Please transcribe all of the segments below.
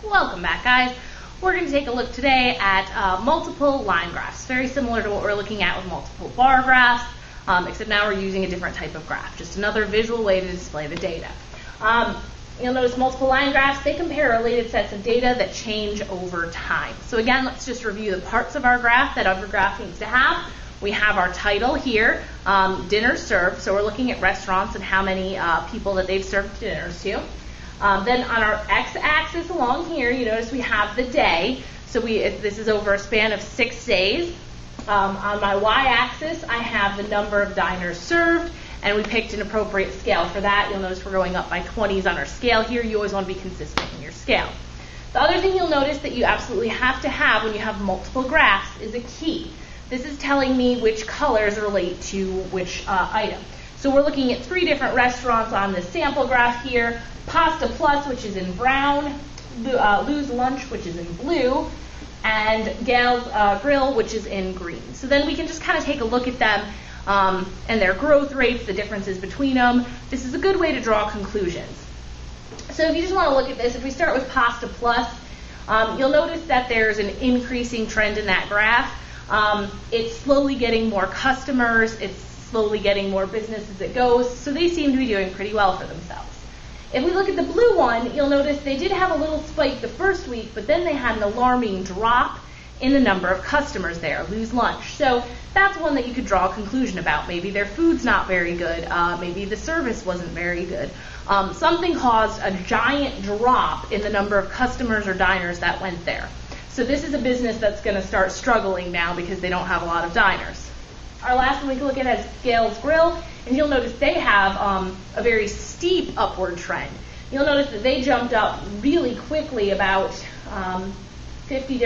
Welcome back, guys. We're going to take a look today at multiple line graphs, very similar to what we're looking at with multiple bar graphs, except now we're using a different type of graph, just another visual way to display the data. You'll notice multiple line graphs, they compare related sets of data that change over time. So again, let's just review the parts of our graph that every graph needs to have. We have our title here, dinner served, so we're looking at restaurants and how many people that they've served dinners to. Then on our x-axis along here, you notice we have the day. So this is over a span of 6 days. On my y-axis, I have the number of diners served, and we picked an appropriate scale for that. You'll notice we're going up by 20s on our scale here. You always want to be consistent in your scale. The other thing you'll notice that you absolutely have to have when you have multiple graphs is a key. This is telling me which colors relate to which item. So we're looking at 3 different restaurants on this sample graph here. Pasta Plus, which is in brown, Lou's Lunch, which is in blue, and Gail's Grill, which is in green. So then we can just kind of take a look at them and their growth rates, the differences between them. This is a good way to draw conclusions. So if you just want to look at this, if we start with Pasta Plus, you'll notice that there's an increasing trend in that graph. It's slowly getting more customers. It's slowly getting more business as it goes. So they seem to be doing pretty well for themselves. If we look at the blue one, you'll notice they did have a little spike the first week, but then they had an alarming drop in the number of customers there, Lou's Lunch. So that's one that you could draw a conclusion about. Maybe their food's not very good. Maybe the service wasn't very good. Something caused a giant drop in the number of customers or diners that went there. So this is a business that's going to start struggling now because they don't have a lot of diners. Our last one we can look at is Gail's Grill, and you'll notice they have a very steep upward trend. You'll notice that they jumped up really quickly, about 30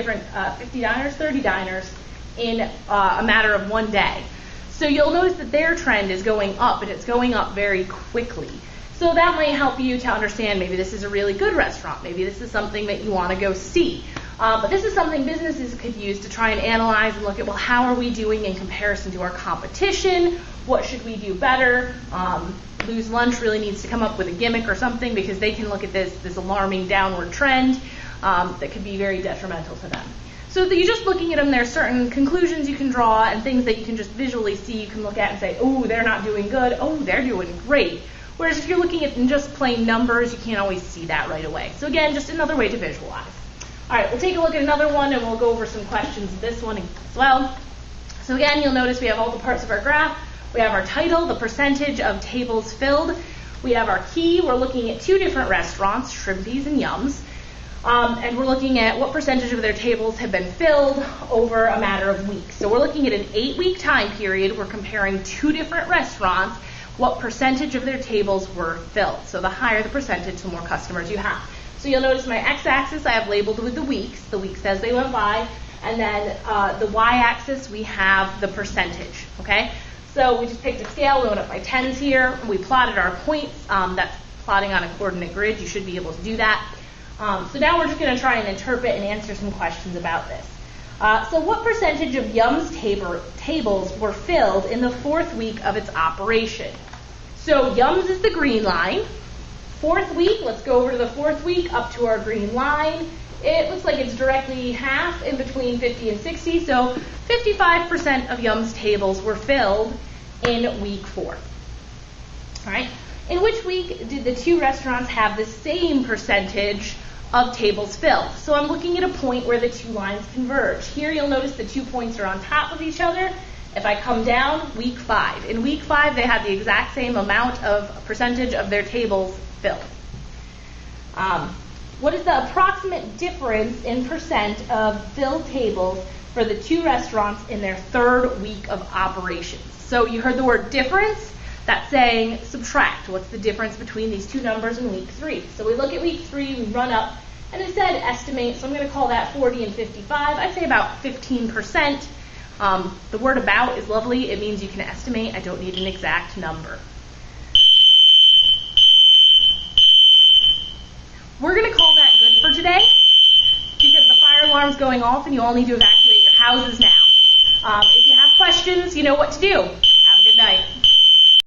diners in a matter of 1 day. So you'll notice that their trend is going up, and it's going up very quickly. So that might help you to understand maybe this is a really good restaurant. Maybe this is something that you want to go see. But this is something businesses could use to try and analyze and look at, well, how are we doing in comparison to our competition? What should we do better? Lou's Lunch really needs to come up with a gimmick or something because they can look at this alarming downward trend that could be very detrimental to them. So that you're just looking at them, there are certain conclusions you can draw and things that you can just visually see. You can look at and say, oh, they're not doing good. Oh, they're doing great. Whereas if you're looking at just plain numbers, you can't always see that right away. So again, just another way to visualize. All right, we'll take a look at another one, and we'll go over some questions of this one as well. So again, you'll notice we have all the parts of our graph. We have our title, the percentage of tables filled. We have our key. We're looking at 2 different restaurants, Shrimpies and Yums. And we're looking at what percentage of their tables have been filled over a matter of weeks. So we're looking at an 8-week time period. We're comparing 2 different restaurants, what percentage of their tables were filled. So the higher the percentage, the more customers you have. So you'll notice my x-axis I have labeled with the weeks as they went by, and then the y-axis we have the percentage, okay? So we just picked a scale, we went up by 10s here, we plotted our points. That's plotting on a coordinate grid. You should be able to do that. So now we're just going to try and interpret and answer some questions about this. So what percentage of Yum's tables were filled in the 4th week of its operation? So Yum's is the green line. 4th week, let's go over to the 4th week, up to our green line. It looks like it's directly half in between 50 and 60, so 55% of Yum's tables were filled in week 4. All right. In which week did the 2 restaurants have the same percentage of tables filled? So I'm looking at a point where the 2 lines converge. Here you'll notice the 2 points are on top of each other. If I come down, week 5. In week 5, they had the exact same amount of percentage of their tables filled. What is the approximate difference in percent of filled tables for the 2 restaurants in their 3rd week of operations? So you heard the word difference. That's saying subtract. What's the difference between these 2 numbers in week 3? So we look at week 3, we run up, and it said estimate, so I'm going to call that 40 and 55. I'd say about 15%. The word about is lovely. It means you can estimate. I don't need an exact number. We're going to call that good for today because the fire alarm's going off and you all need to evacuate your houses now. If you have questions, you know what to do.